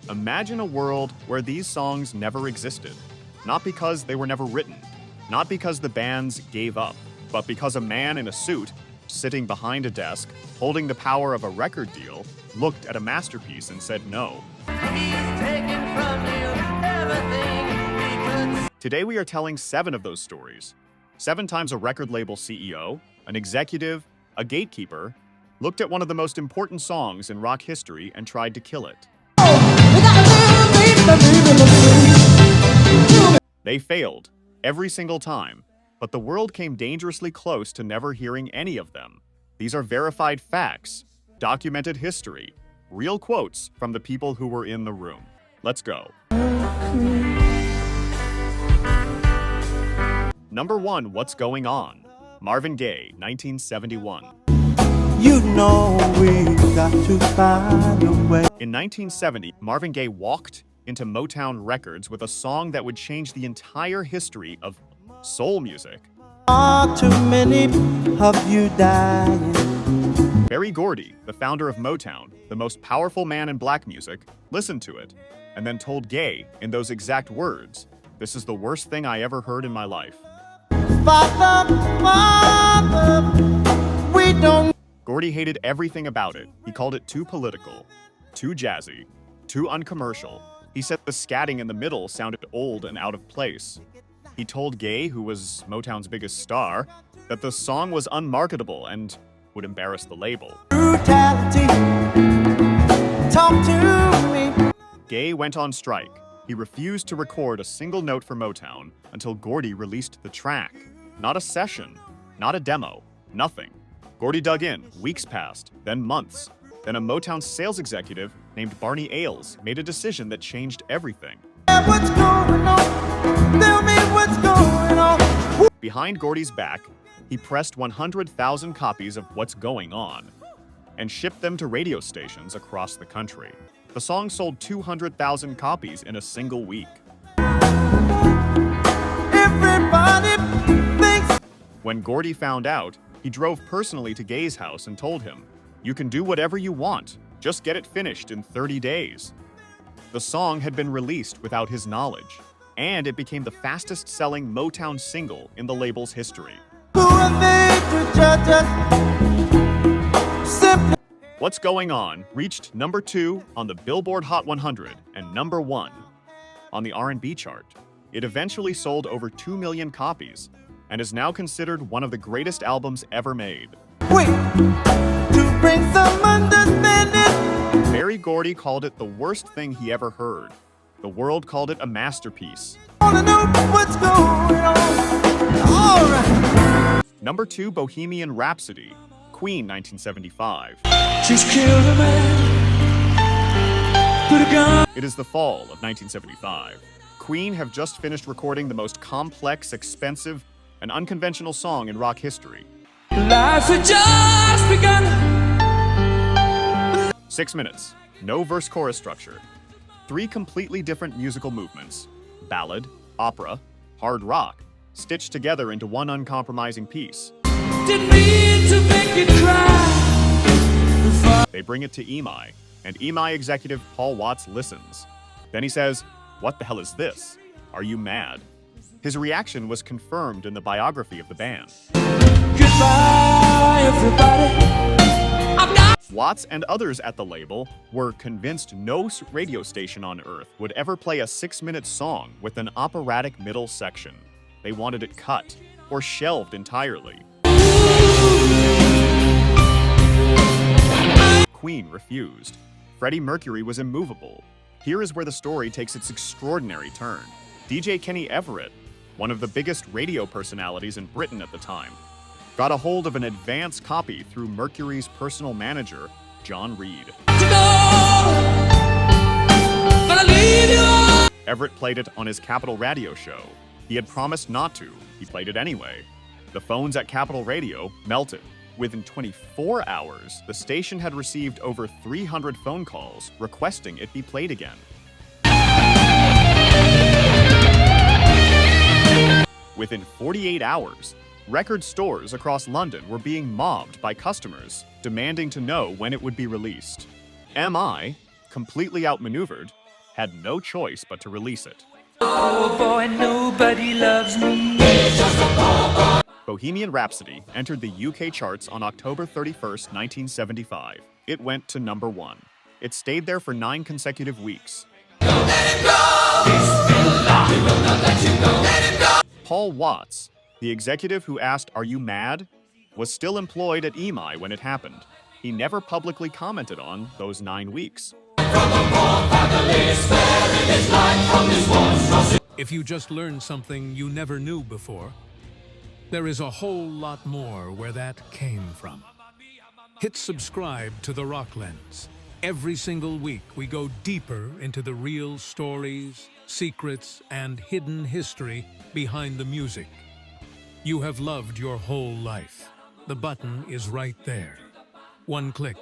Imagine a world where these songs never existed. Not because they were never written, not because the bands gave up, but because a man in a suit, sitting behind a desk, holding the power of a record deal, looked at a masterpiece and said no. Today we are telling 7 of those stories. 7 times a record label CEO, an executive, a gatekeeper, looked at one of the most important songs in rock history and tried to kill it. They failed, every single time, but the world came dangerously close to never hearing any of them. These are verified facts, documented history, real quotes from the people who were in the room. Let's go. Number 1, What's Going On? Marvin Gaye, 1971. You know we got to find a way. In 1970, Marvin Gaye walked into Motown Records with a song that would change the entire history of soul music. Too many of you dying. Barry Gordy, the founder of Motown, the most powerful man in black music, listened to it and then told Gaye in those exact words, "This is the worst thing I ever heard in my life." Father, we don't. Gordy hated everything about it. He called it too political, too jazzy, too uncommercial. He said the scatting in the middle sounded old and out of place. He told Gaye, who was Motown's biggest star, that the song was unmarketable and would embarrass the label. Brutality. Talk to me. Gaye went on strike. He refused to record a single note for Motown until Gordy released the track. Not a session, not a demo, nothing. Gordy dug in, weeks passed, then months. Then a Motown sales executive named Barney Ailes made a decision that changed everything. What's going on? Tell me what's going on. Behind Gordy's back, he pressed 100,000 copies of What's Going On and shipped them to radio stations across the country. The song sold 200,000 copies in a single week. Everybody thinks. When Gordy found out, he drove personally to Gaye's house and told him, "You can do whatever you want, just get it finished in 30 days. The song had been released without his knowledge, and it became the fastest-selling Motown single in the label's history. Who are they to judge us? Simply. What's Going On reached number 2 on the Billboard Hot 100 and number 1 on the R&B chart. It eventually sold over 2 million copies and is now considered one of the greatest albums ever made. Wait, to bring some understanding. Barry Gordy called it the worst thing he ever heard. The world called it a masterpiece. Wanna know what's going on? All right. Number 2, Bohemian Rhapsody, Queen, 1975. She's killed a man. Put a gun. It is the fall of 1975. Queen have just finished recording the most complex, expensive, and unconventional song in rock history. Life had just begun. 6 minutes, no verse-chorus structure. 3 completely different musical movements, ballad, opera, hard rock, stitched together into one uncompromising piece. Didn't mean to make you cry. They bring it to EMI, and EMI executive Paul Watts listens. Then he says, "What the hell is this? Are you mad?" His reaction was confirmed in the biography of the band. Goodbye, everybody. Watts and others at the label were convinced no radio station on Earth would ever play a 6-minute song with an operatic middle section. They wanted it cut or shelved entirely. Queen refused. Freddie Mercury was immovable. Here is where the story takes its extraordinary turn. DJ Kenny Everett, one of the biggest radio personalities in Britain at the time, got a hold of an advance copy through Mercury's personal manager, John Reed. Everett played it on his Capitol Radio show. He had promised not to. He played it anyway. The phones at Capitol Radio melted. Within 24 hours, the station had received over 300 phone calls requesting it be played again. Within 48 hours, record stores across London were being mobbed by customers demanding to know when it would be released. MI, completely outmaneuvered, had no choice but to release it. Oh boy, nobody loves me. Bohemian Rhapsody entered the UK charts on October 31st, 1975. It went to number 1. It stayed there for 9 consecutive weeks. Paul Watts, the executive who asked, "Are you mad?" was still employed at EMI when it happened. He never publicly commented on those 9 weeks. If you just learned something you never knew before, there is a whole lot more where that came from. Hit subscribe to The Rock Lens. Every single week, we go deeper into the real stories, secrets, and hidden history behind the music you have loved your whole life. The button is right there. One click.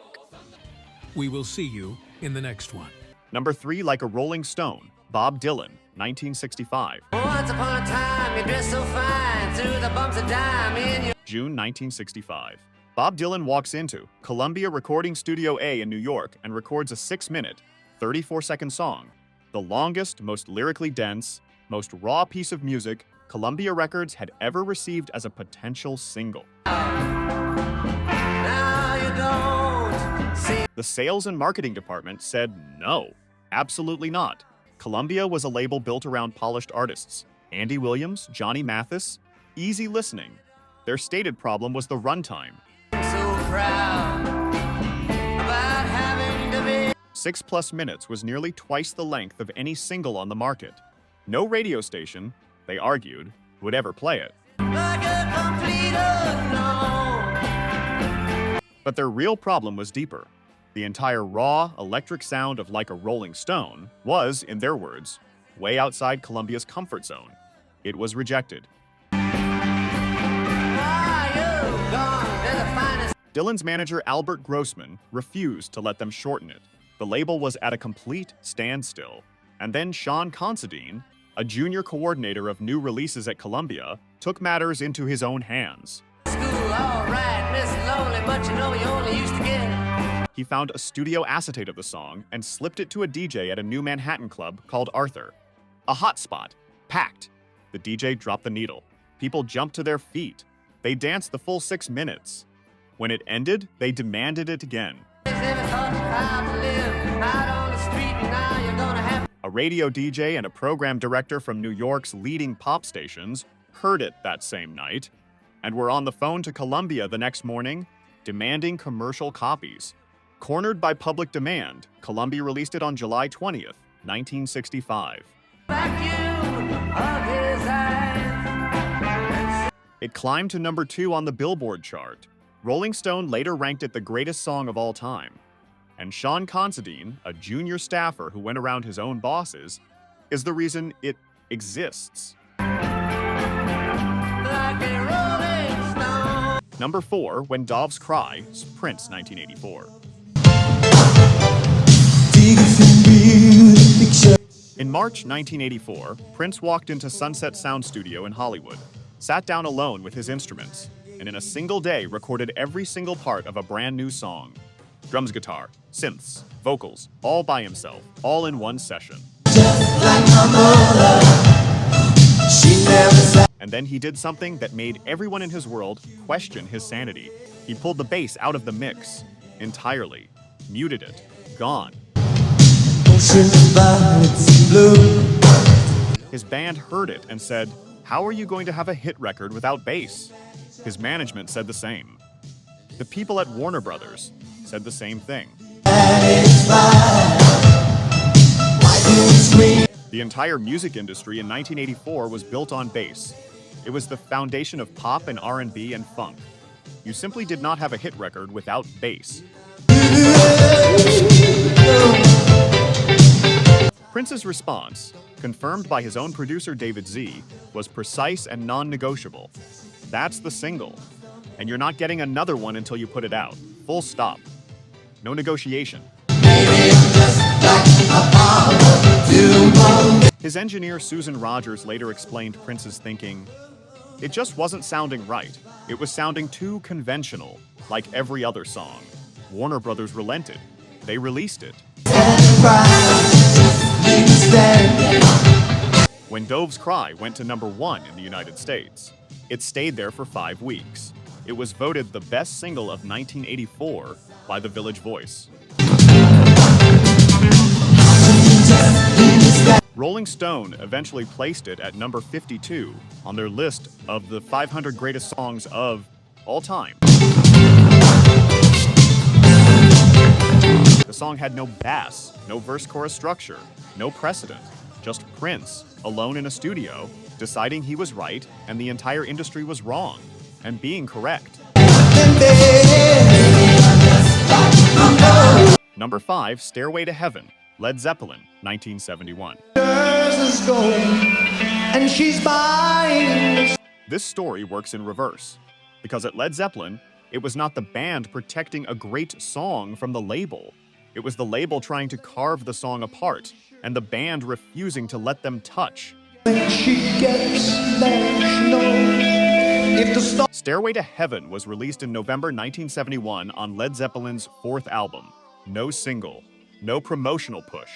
We will see you in the next one. Number 3, Like a Rolling Stone, Bob Dylan, 1965. Once upon a time, you dressed so fine, through the bumps of dime in your... June 1965. Bob Dylan walks into Columbia Recording Studio A in New York and records a 6-minute, 34-second song. The longest, most lyrically dense, most raw piece of music Columbia Records had ever received as a potential single. Now you don't see... The sales and marketing department said no, absolutely not. Columbia was a label built around polished artists. Andy Williams, Johnny Mathis, easy listening. Their stated problem was the runtime. So proud about having to be... 6+ minutes was nearly twice the length of any single on the market. No radio station, they argued, would ever play it. Like a complete unknown. But their real problem was deeper. The entire raw, electric sound of Like a Rolling Stone was, in their words, way outside Columbia's comfort zone. It was rejected. Why you gone to the finest... Dylan's manager Albert Grossman refused to let them shorten it. The label was at a complete standstill. And then Sean Considine, a junior coordinator of new releases at Columbia, took matters into his own hands. School, all right, Miss Lonely, but you know you only used to get... He found a studio acetate of the song and slipped it to a DJ at a new Manhattan club called Arthur. A hot spot, packed. The DJ dropped the needle. People jumped to their feet. They danced the full 6 minutes. When it ended, they demanded it again. A radio DJ and a program director from New York's leading pop stations heard it that same night and were on the phone to Columbia the next morning, demanding commercial copies. Cornered by public demand, Columbia released it on July 20th, 1965. It climbed to number 2 on the Billboard chart. Rolling Stone later ranked it the greatest song of all time. And Sean Considine, a junior staffer who went around his own bosses, is the reason it exists. Number 4, When Doves Cry, Prince, 1984. In March 1984, Prince walked into Sunset Sound Studio in Hollywood, sat down alone with his instruments, and in a single day recorded every single part of a brand new song. Drums, guitar, synths, vocals, all by himself, all in one session. And then he did something that made everyone in his world question his sanity. He pulled the bass out of the mix entirely, muted it, gone. His band heard it and said, "How are you going to have a hit record without bass?" His management said the same. The people at Warner Brothers said the same thing. The entire music industry in 1984 was built on bass. It was the foundation of pop and R&B and funk. You simply did not have a hit record without bass. Prince's response, confirmed by his own producer David Z, was precise and non-negotiable. That's the single. And you're not getting another one until you put it out. Full stop. No negotiation. His engineer Susan Rogers later explained Prince's thinking, "It just wasn't sounding right. It was sounding too conventional, like every other song. Warner Brothers relented. They released it." when Dove's Cry went to #1 in the United States. It stayed there for 5 weeks. It was voted the best single of 1984 by The Village Voice. Rolling Stone eventually placed it at number 52 on their list of the 500 greatest songs of all time. The song had no bass, no verse-chorus structure, no precedent, just Prince, alone in a studio, deciding he was right and the entire industry was wrong, and being correct. Number 5, Stairway to Heaven, Led Zeppelin, 1971. And she's buying. This story works in reverse, because at Led Zeppelin, it was not the band protecting a great song from the label. It was the label trying to carve the song apart, and the band refusing to let them touch. When she gets there, she knows if the star. Stairway to Heaven was released in November 1971 on Led Zeppelin's 4th album. No single, no promotional push.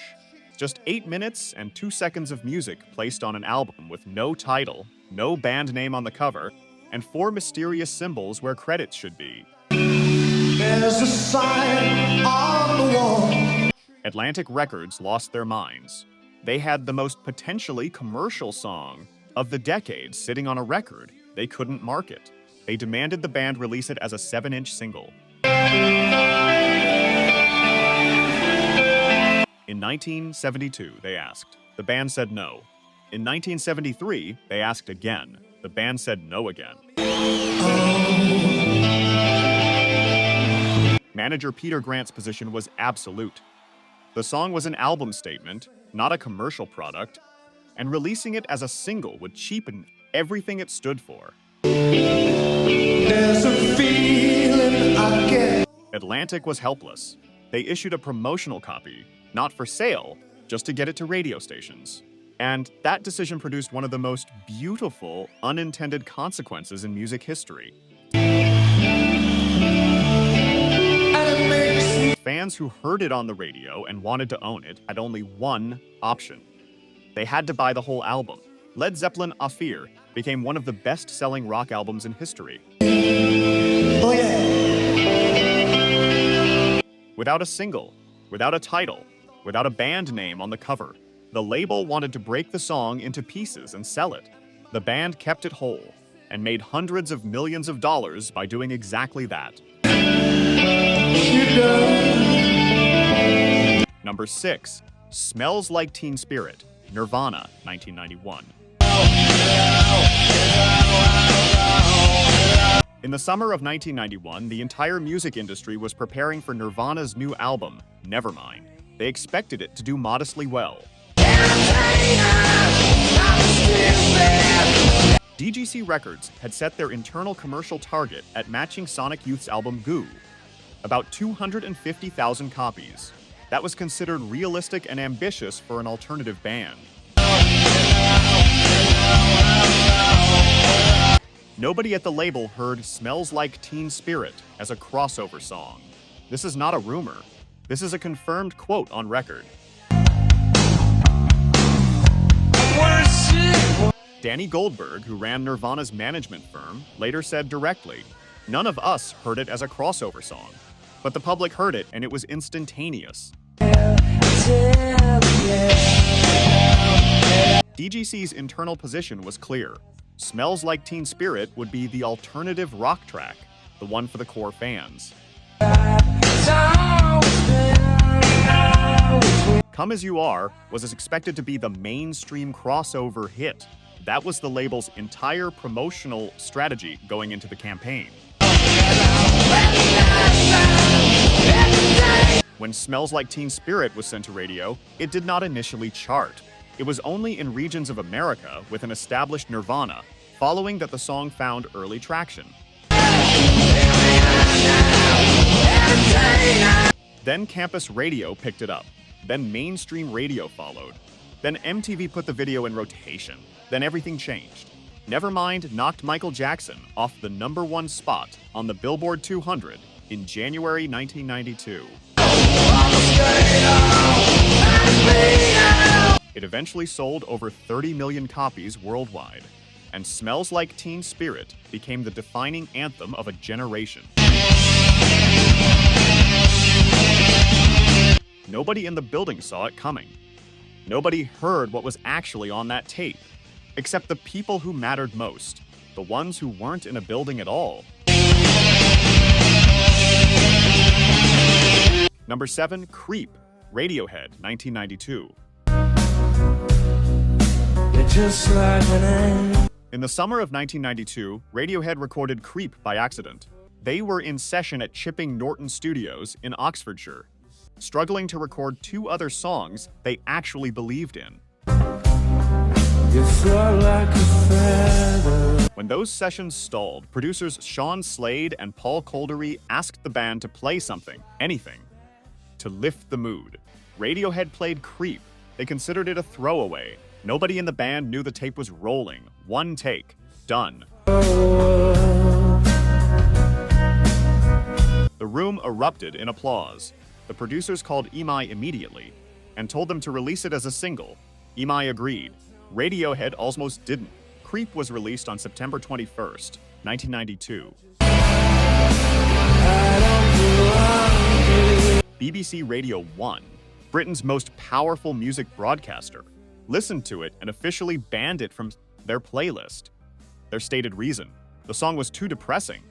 Just 8 minutes and 2 seconds of music placed on an album with no title, no band name on the cover, and 4 mysterious symbols where credits should be. There's a sign on the wall. Atlantic Records lost their minds. They had the most potentially commercial song of the decade sitting on a record they couldn't market. They demanded the band release it as a 7-inch single. In 1972, they asked. The band said no. In 1973, they asked again. The band said no again. Manager Peter Grant's position was absolute. The song was an album statement, not a commercial product, and releasing it as a single would cheapen everything it stood for. There's a feeling I get. Atlantic was helpless. They issued a promotional copy, not for sale, just to get it to radio stations. And that decision produced one of the most beautiful, unintended consequences in music history. Fans who heard it on the radio and wanted to own it had only one option. They had to buy the whole album. Led Zeppelin Afir became one of the best-selling rock albums in history. Oh yeah. Without a single, without a title, without a band name on the cover, the label wanted to break the song into pieces and sell it. The band kept it whole and made hundreds of millions of dollars by doing exactly that. Number 6, Smells Like Teen Spirit, Nirvana, 1991. In the summer of 1991, the entire music industry was preparing for Nirvana's new album, Nevermind. They expected it to do modestly well. DGC Records had set their internal commercial target at matching Sonic Youth's album Goo, about 250,000 copies. That was considered realistic and ambitious for an alternative band. Nobody at the label heard Smells Like Teen Spirit as a crossover song. This is not a rumor. This is a confirmed quote on record. Danny Goldberg, who ran Nirvana's management firm, later said directly, "None of us heard it as a crossover song, but the public heard it and it was instantaneous." DGC's internal position was clear. Smells Like Teen Spirit would be the alternative rock track, the one for the core fans. Come As You Are was expected to be the mainstream crossover hit. That was the label's entire promotional strategy going into the campaign. When Smells Like Teen Spirit was sent to radio, it did not initially chart. It was only in regions of America with an established Nirvana, following that the song found early traction. Then campus radio picked it up. Then mainstream radio followed. Then MTV put the video in rotation. Then everything changed. Nevermind knocked Michael Jackson off the #1 spot on the Billboard 200 in January 1992. It It eventually sold over 30 million copies worldwide, and Smells Like Teen Spirit became the defining anthem of a generation. Nobody in the building saw it coming. Nobody heard what was actually on that tape, except the people who mattered most, the ones who weren't in a building at all. Number 7, Creep, Radiohead, 1992. In the summer of 1992, Radiohead recorded Creep by accident. They were in session at Chipping Norton Studios in Oxfordshire, struggling to record 2 other songs they actually believed in. When those sessions stalled, producers Sean Slade and Paul Coldery asked the band to play something, anything, to lift the mood. Radiohead played Creep. They considered it a throwaway. Nobody in the band knew the tape was rolling. 1 take. Done. The room erupted in applause. The producers called EMI immediately and told them to release it as a single. EMI agreed. Radiohead almost didn't. Creep was released on September 21st, 1992. BBC Radio 1, Britain's most powerful music broadcaster, listened to it and officially banned it from their playlist. Their stated reason: the song was too depressing.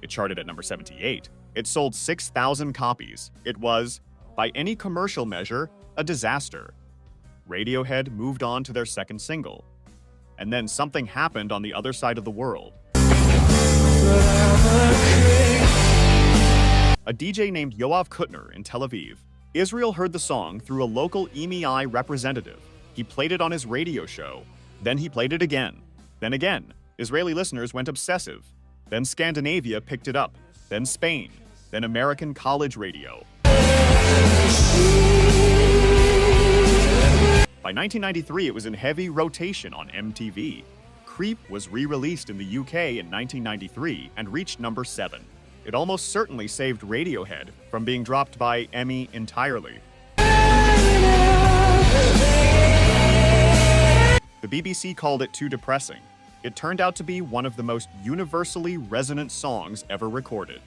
It charted at number 78. It sold 6,000 copies. It was, by any commercial measure, a disaster. Radiohead moved on to their second single. And then something happened on the other side of the world. A DJ named Yoav Kutner in Tel Aviv. Israel heard the song through a local EMI representative. He played it on his radio show. Then he played it again. Then again. Israeli listeners went obsessive. Then Scandinavia picked it up. Then Spain. Then American college radio. By 1993, it was in heavy rotation on MTV. Creep was re-released in the UK in 1993 and reached number 7. It almost certainly saved Radiohead from being dropped by EMI entirely. The BBC called it too depressing. It turned out to be one of the most universally resonant songs ever recorded.